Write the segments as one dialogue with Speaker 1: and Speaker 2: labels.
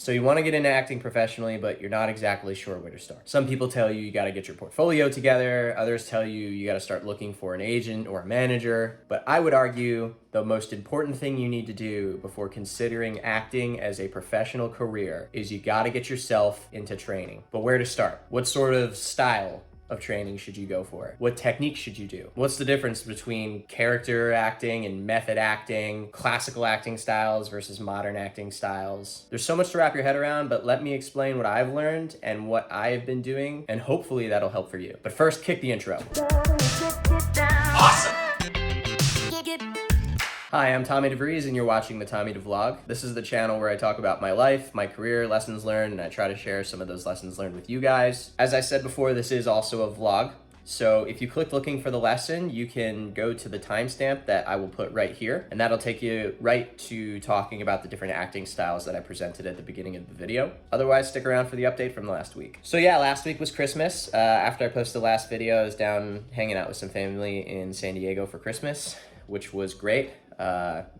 Speaker 1: So you want to get into acting professionally, but you're not exactly sure where to start. Some people tell you got to get your portfolio together. Others tell you got to start looking for an agent or a manager. But I would argue the most important thing you need to do before considering acting as a professional career is you got to get yourself into training. But where to start? What sort of style of training should you go for? What technique should you do? What's the difference between character acting and method acting, classical acting styles versus modern acting styles? There's so much to wrap your head around, but let me explain what I've learned and what I've been doing, and hopefully that'll help for you. But first, kick the intro. Awesome! Hi, I'm Tommy DeVries and you're watching the Tommy deVlog. This is the channel where I talk about my life, my career, lessons learned, and I try to share some of those lessons learned with you guys. As I said before, this is also a vlog. So if you click looking for the lesson, you can go to the timestamp that I will put right here, and that'll take you right to talking about the different acting styles that I presented at the beginning of the video. Otherwise, stick around for the update from last week. So yeah, last week was Christmas. After I posted the last video, I was down hanging out with some family in San Diego for Christmas, which was great.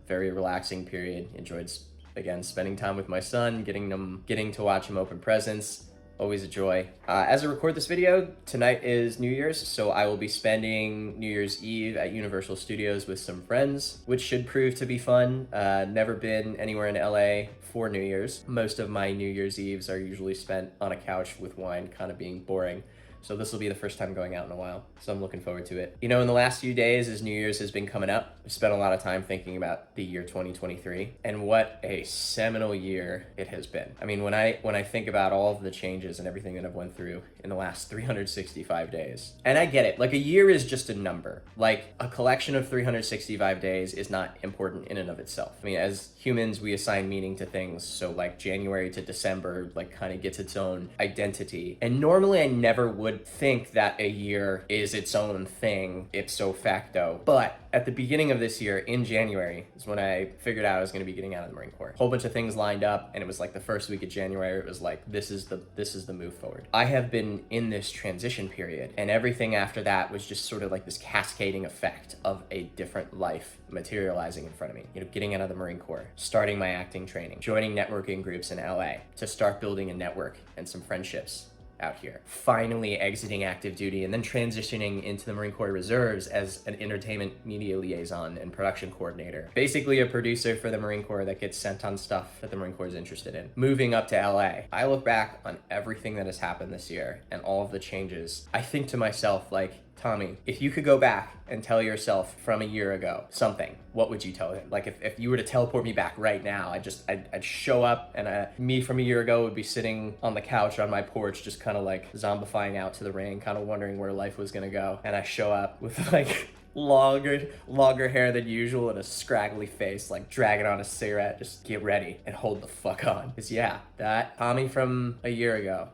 Speaker 1: Very relaxing period. Enjoyed, again, spending time with my son, getting to watch him open presents. Always a joy. As I record this video, tonight is New Year's, so I will be spending New Year's Eve at Universal Studios with some friends, which should prove to be fun. Never been anywhere in LA for New Year's. Most of my New Year's Eves are usually spent on a couch with wine, kind of being boring. So this will be the first time going out in a while, so I'm looking forward to it. You know, in the last few days as New Year's has been coming up, I've spent a lot of time thinking about the year 2023 and what a seminal year it has been. I mean, when I think about all of the changes and everything that I've went through in the last 365 days, and I get it, like a year is just a number. Like a collection of 365 days is not important in and of itself. I mean, as humans, we assign meaning to things. So like January to December, like kind of gets its own identity. And normally I never would think that a year is its own thing ipso facto. But at the beginning of this year, in January, is when I figured out I was going to be getting out of the Marine Corps. A whole bunch of things lined up, and it was like the first week of January, it was like, this is the move forward. I have been in this transition period, and everything after that was just sort of like this cascading effect of a different life materializing in front of me. You know, getting out of the Marine Corps, starting my acting training, joining networking groups in LA to start building a network and some friendships out here, finally exiting active duty and then transitioning into the Marine Corps Reserves as an entertainment media liaison and production coordinator. Basically a producer for the Marine Corps that gets sent on stuff that the Marine Corps is interested in. Moving up to LA. I look back on everything that has happened this year and all of the changes. I think to myself, like, Tommy, if you could go back and tell yourself from a year ago something, what would you tell him? Like if you were to teleport me back right now, I'd show up and me from a year ago would be sitting on the couch on my porch, just kind of like zombifying out to the rain, kind of wondering where life was gonna go. And I show up with like longer hair than usual and a scraggly face, like dragging on a cigarette. Just get ready and hold the fuck on. Cause yeah, that Tommy from a year ago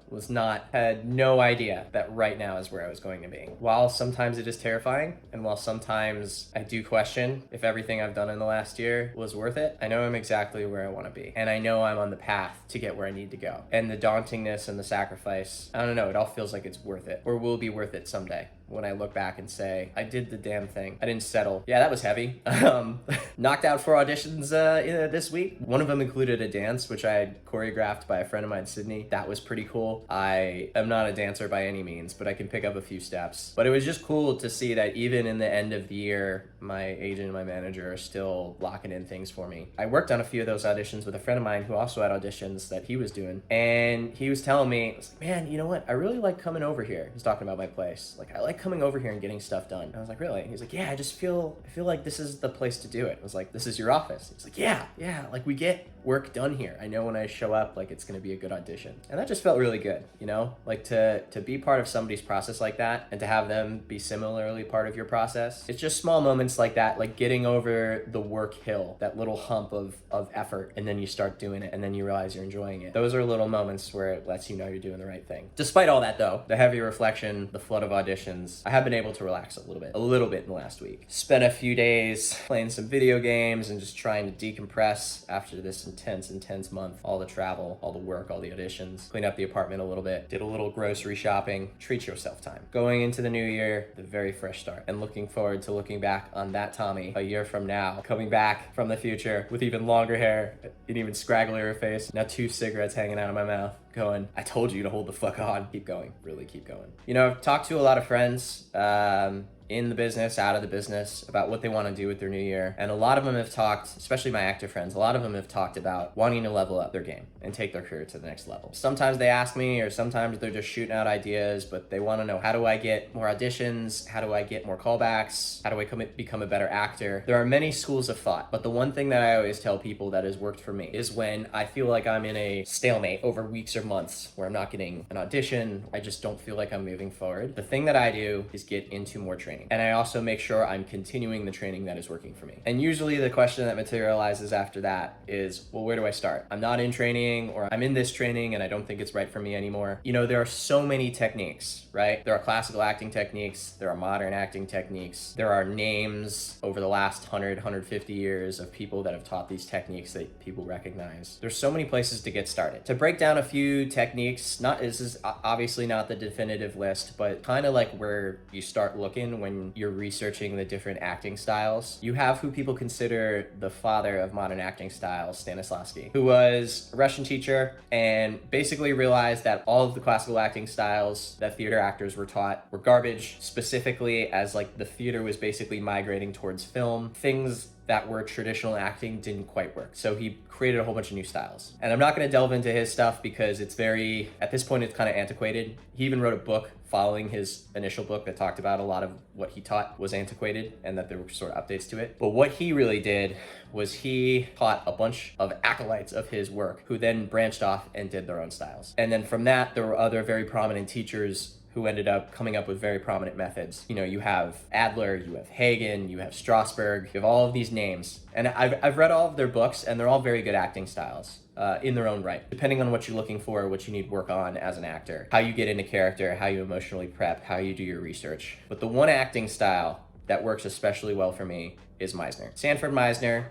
Speaker 1: had no idea that right now is where I was going to be. While sometimes it is terrifying, and while sometimes I do question if everything I've done in the last year was worth it, I know I'm exactly where I want to be. And I know I'm on the path to get where I need to go. And the dauntingness and the sacrifice, I don't know, it all feels like it's worth it, or will be worth it someday. When I look back and say, I did the damn thing. I didn't settle. Yeah, that was heavy. Knocked out 4 auditions this week. One of them included a dance, which I had choreographed by a friend of mine, Sydney. That was pretty cool. I am not a dancer by any means, but I can pick up a few steps. But it was just cool to see that even in the end of the year, my agent and my manager are still locking in things for me. I worked on a few of those auditions with a friend of mine who also had auditions that he was doing. And he was telling me, I was like, man, you know what? I really like coming over here. He's talking about my place. Like, I like coming over here and getting stuff done. And I was like, really? He's like, yeah, I feel like this is the place to do it. I was like, this is your office? He's like, yeah, like we get work done here. I know when I show up, like it's gonna be a good audition. And that just felt really good, you know? Like to be part of somebody's process like that and to have them be similarly part of your process. It's just small moments like that, like getting over the work hill, that little hump of effort, and then you start doing it and then you realize you're enjoying it. Those are little moments where it lets you know you're doing the right thing. Despite all that though, the heavy reflection, the flood of auditions, auditions, I have been able to relax a little bit in the last week. Spent a few days playing some video games and just trying to decompress after this intense month. All the travel, all the work, all the auditions. Clean up the apartment a little bit, did a little grocery shopping. Treat yourself time. Going into the new year, the very fresh start, and looking forward to looking back on that Tommy a year from now, coming back from the future with even longer hair, an even scragglier face, now 2 cigarettes hanging out of my mouth, going, I told you to hold the fuck on. Keep going, really keep going. You know, I've talked to a lot of friends, in the business, out of the business, about what they want to do with their new year. And a lot of them have talked, especially my actor friends, a lot of them have talked about wanting to level up their game and take their career to the next level. Sometimes they ask me, or sometimes they're just shooting out ideas, but they want to know, how do I get more auditions? How do I get more callbacks? How do I become a better actor? There are many schools of thought, but the one thing that I always tell people that has worked for me is when I feel like I'm in a stalemate over weeks or months where I'm not getting an audition, I just don't feel like I'm moving forward. The thing that I do is get into more training. And I also make sure I'm continuing the training that is working for me. And usually the question that materializes after that is, well, where do I start? I'm not in training, or I'm in this training and I don't think it's right for me anymore. You know, there are so many techniques, right? There are classical acting techniques, there are modern acting techniques, there are names over the last 150 years of people that have taught these techniques that people recognize. There's so many places to get started. To break down a few techniques, this is obviously not the definitive list, but kind of like where you start looking when you're researching the different acting styles. You have who people consider the father of modern acting styles, Stanislavsky, who was a Russian teacher and basically realized that all of the classical acting styles that theater actors were taught were garbage, specifically as like the theater was basically migrating towards film. Things that were traditional acting didn't quite work. So he created a whole bunch of new styles. And I'm not gonna delve into his stuff because it's very, at this point, it's kind of antiquated. He even wrote a book following his initial book that talked about a lot of what he taught was antiquated and that there were sort of updates to it. But what he really did was he taught a bunch of acolytes of his work who then branched off and did their own styles. And then from that, there were other very prominent teachers who ended up coming up with very prominent methods. You know, you have Adler, you have Hagen, you have Strasberg, you have all of these names. And I've read all of their books and they're all very good acting styles in their own right, depending on what you're looking for, what you need work on as an actor, how you get into character, how you emotionally prep, how you do your research. But the one acting style that works especially well for me is Meisner. Sanford Meisner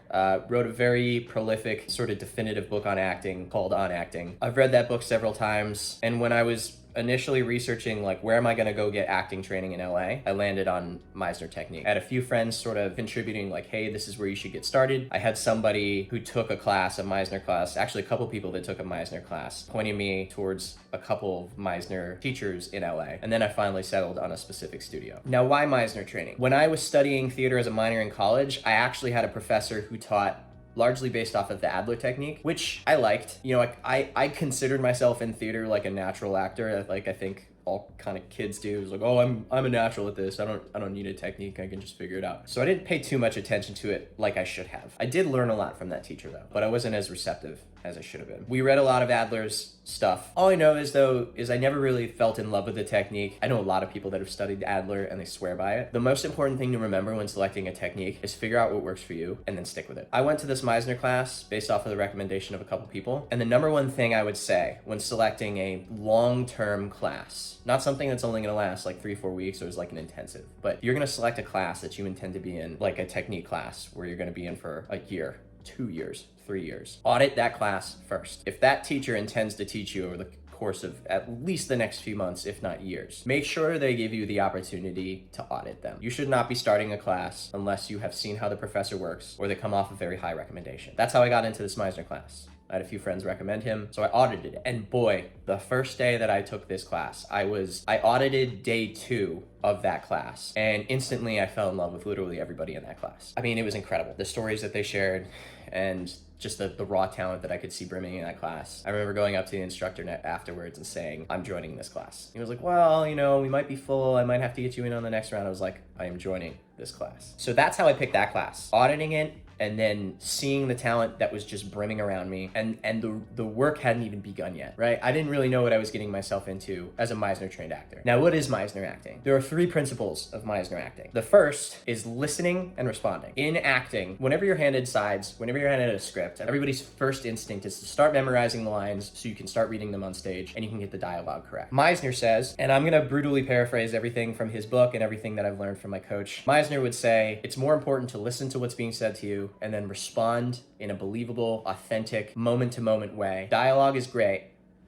Speaker 1: wrote a very prolific, sort of definitive book on acting called On Acting. I've read that book several times, and when I was initially researching like where am I gonna go get acting training in LA, I landed on Meisner technique. I had a few friends sort of contributing like, hey, this is where you should get started. I had somebody who took a class, a Meisner class, actually a couple people that took a Meisner class, pointing me towards a couple of Meisner teachers in LA. And then I finally settled on a specific studio. Now, why Meisner training? When I was studying theater as a minor in college, I actually had a professor who taught largely based off of the Adler technique, which I liked. You know, like I considered myself in theater like a natural actor. Like I think all kind of kids do. It's like, oh, I'm a natural at this. I don't need a technique. I can just figure it out. So I didn't pay too much attention to it like I should have. I did learn a lot from that teacher though, but I wasn't as receptive as I should have been. We read a lot of Adler's stuff. All I know is I never really felt in love with the technique. I know a lot of people that have studied Adler and they swear by it. The most important thing to remember when selecting a technique is figure out what works for you and then stick with it. I went to this Meisner class based off of the recommendation of a couple people. And the number one thing I would say when selecting a long-term class, not something that's only gonna last like 3-4 weeks or is like an intensive, but you're gonna select a class that you intend to be in, like a technique class where you're gonna be in for a year, 2 years, 3 years. Audit that class first. If that teacher intends to teach you over the course of at least the next few months, if not years, make sure they give you the opportunity to audit them. You should not be starting a class unless you have seen how the professor works or they come off a very high recommendation. That's how I got into this Meisner class. I had a few friends recommend him, so I audited it. And boy, the first day that I took this class, I audited day 2 of that class, and instantly I fell in love with literally everybody in that class. I mean, it was incredible. The stories that they shared and just the raw talent that I could see brimming in that class. I remember going up to the instructor afterwards and saying, I'm joining this class. He was like, well, you know, we might be full. I might have to get you in on the next round. I was like, I am joining this class. So that's how I picked that class. Auditing it and then seeing the talent that was just brimming around me, and the work hadn't even begun yet, right? I didn't really know what I was getting myself into as a Meisner trained actor. Now, what is Meisner acting? There are 3 principles of Meisner acting. The first is listening and responding. In acting, whenever you're handed sides, whenever you're handed a script, everybody's first instinct is to start memorizing the lines so you can start reading them on stage and you can get the dialogue correct. Meisner says, and I'm gonna brutally paraphrase everything from his book and everything that I've learned from my coach. Meisner would say, it's more important to listen to what's being said to you and then respond in a believable, authentic, moment-to-moment way. Dialogue is great,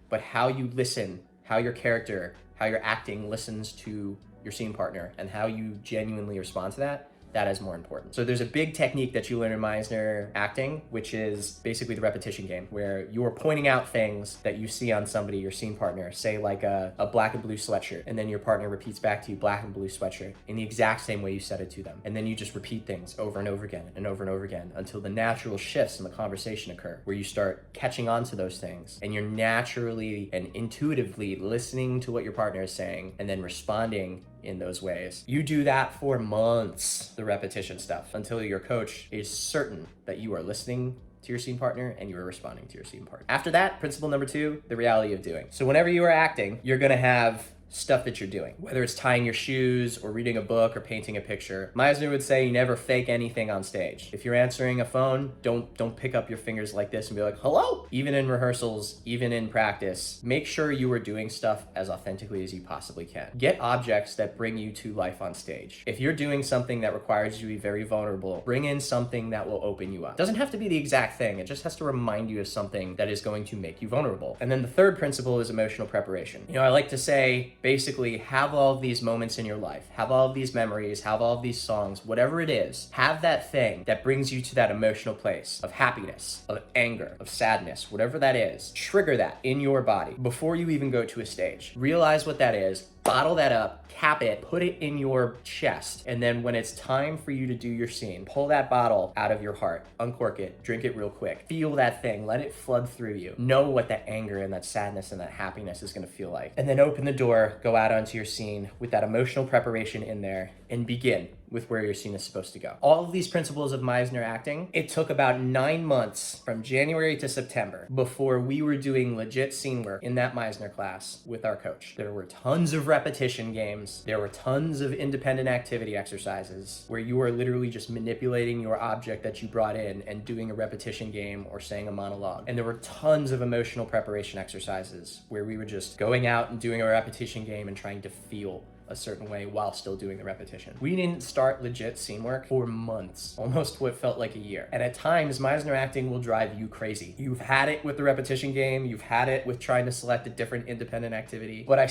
Speaker 1: but how you listen, how your character, how your acting listens to your scene partner, and how you genuinely respond to that, that is more important. So there's a big technique that you learn in Meisner acting, which is basically the repetition game, where you are pointing out things that you see on somebody, your scene partner, say like a black and blue sweatshirt, and then your partner repeats back to you black and blue sweatshirt in the exact same way you said it to them. And then you just repeat things over and over again and over and over again until the natural shifts in the conversation occur, where you start catching on to those things and you're naturally and intuitively listening to what your partner is saying and then responding in those ways. You do that for months, the repetition stuff, until your coach is certain that you are listening to your scene partner and you are responding to your scene partner. After that, principle number 2, the reality of doing. So whenever you are acting, you're gonna have stuff that you're doing, whether it's tying your shoes or reading a book or painting a picture. Meisner would say you never fake anything on stage. If you're answering a phone, don't pick up your fingers like this and be like, hello? Even in rehearsals, even in practice, make sure you are doing stuff as authentically as you possibly can. Get objects that bring you to life on stage. If you're doing something that requires you to be very vulnerable, bring in something that will open you up. It doesn't have to be the exact thing. It just has to remind you of something that is going to make you vulnerable. And then the third principle is emotional preparation. You know, I like to say, basically, have all of these moments in your life, have all of these memories, have all of these songs, whatever it is, have that thing that brings you to that emotional place of happiness, of anger, of sadness, whatever that is. Trigger that in your body before you even go to a stage. Realize what that is, bottle that up, cap it, put it in your chest, and then when it's time for you to do your scene, pull that bottle out of your heart, uncork it, drink it real quick, feel that thing, let it flood through you. Know what that anger and that sadness and that happiness is gonna feel like. And then open the door, go out onto your scene with that emotional preparation in there, and begin with where your scene is supposed to go. All of these principles of Meisner acting, it took about 9 months from January to September before we were doing legit scene work in that Meisner class with our coach. There were tons of repetition games. There were tons of independent activity exercises where you are literally just manipulating your object that you brought in and doing a repetition game or saying a monologue. And there were tons of emotional preparation exercises where we were just going out and doing a repetition game and trying to feel a certain way while still doing the repetition. We didn't start legit scene work for months, almost what felt like a year. And at times, Meisner acting will drive you crazy. You've had it with the repetition game, you've had it with trying to select a different independent activity. But I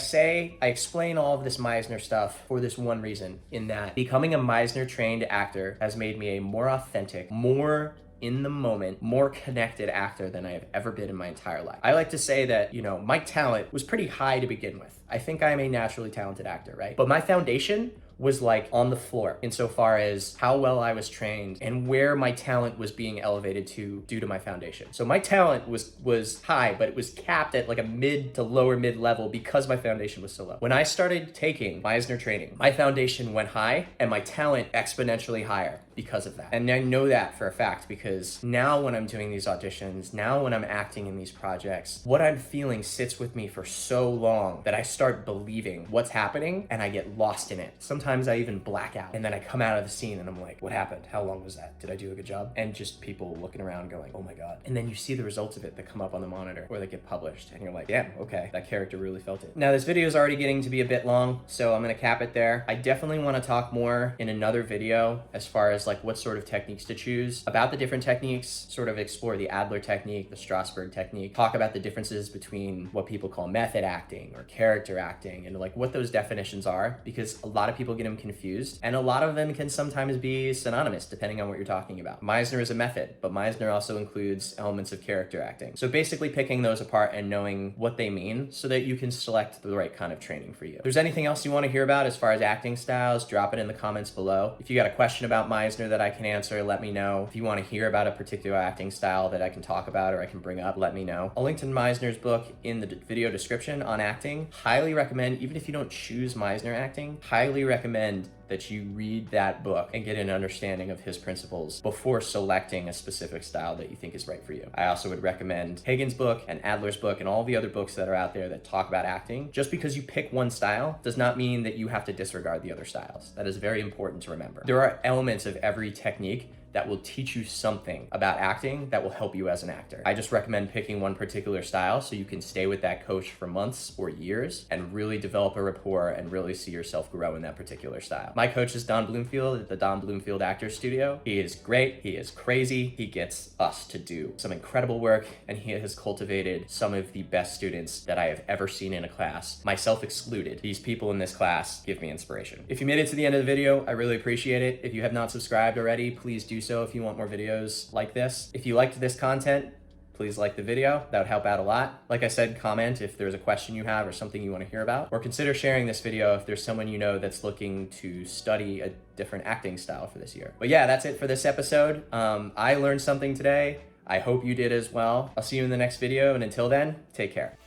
Speaker 1: explain all of this Meisner stuff for this one reason, in that becoming a Meisner trained actor has made me a more authentic, more in the moment, more connected actor than I have ever been in my entire life. I like to say that, you know, my talent was pretty high to begin with. I think I am a naturally talented actor, right? But my foundation was like on the floor insofar as how well I was trained and where my talent was being elevated to due to my foundation. So my talent was high, but it was capped at like a mid to lower mid level because my foundation was so low. When I started taking Meisner training, my foundation went high and my talent exponentially higher because of that. And I know that for a fact because now when I'm doing these auditions, now when I'm acting in these projects, what I'm feeling sits with me for so long that I start believing what's happening and I get lost in it. Sometimes I even black out and then I come out of the scene and I'm like, what happened? How long was that? Did I do a good job? And just people looking around going, oh my God. And then you see the results of it that come up on the monitor or they get published and you're like, damn, okay, that character really felt it. Now this video is already getting to be a bit long, so I'm gonna cap it there. I definitely wanna talk more in another video as far as like what sort of techniques to choose, about the different techniques, sort of explore the Adler technique, the Strasberg technique, talk about the differences between what people call method acting or character acting and like what those definitions are, because a lot of people get them confused and a lot of them can sometimes be synonymous depending on what you're talking about. Meisner is a method, but Meisner also includes elements of character acting. So basically picking those apart and knowing what they mean so that you can select the right kind of training for you. If there's anything else you want to hear about as far as acting styles, drop it in the comments below. If you got a question about Meisner that I can answer, let me know. If you want to hear about a particular acting style that I can talk about or I can bring up, let me know. I'll link to Meisner's book in the video description on acting. Highly recommend, even if you don't choose Meisner acting, highly recommend that you read that book and get an understanding of his principles before selecting a specific style that you think is right for you. I also would recommend Hagen's book and Adler's book and all the other books that are out there that talk about acting. Just because you pick one style does not mean that you have to disregard the other styles. That is very important to remember. There are elements of every technique that will teach you something about acting that will help you as an actor. I just recommend picking one particular style so you can stay with that coach for months or years and really develop a rapport and really see yourself grow in that particular style. My coach is Don Bloomfield at the Don Bloomfield Actors Studio. He is great, he is crazy, he gets us to do some incredible work, and he has cultivated some of the best students that I have ever seen in a class, myself excluded. These people in this class give me inspiration. If you made it to the end of the video, I really appreciate it. If you have not subscribed already, please do so if you want more videos like this. If you liked this content, please like the video. That would help out a lot. Like I said, comment if there's a question you have or something you want to hear about, or consider sharing this video if there's someone you know that's looking to study a different acting style for this year. But yeah, that's it for this episode. I learned something today. I hope you did as well. I'll see you in the next video, and until then, take care.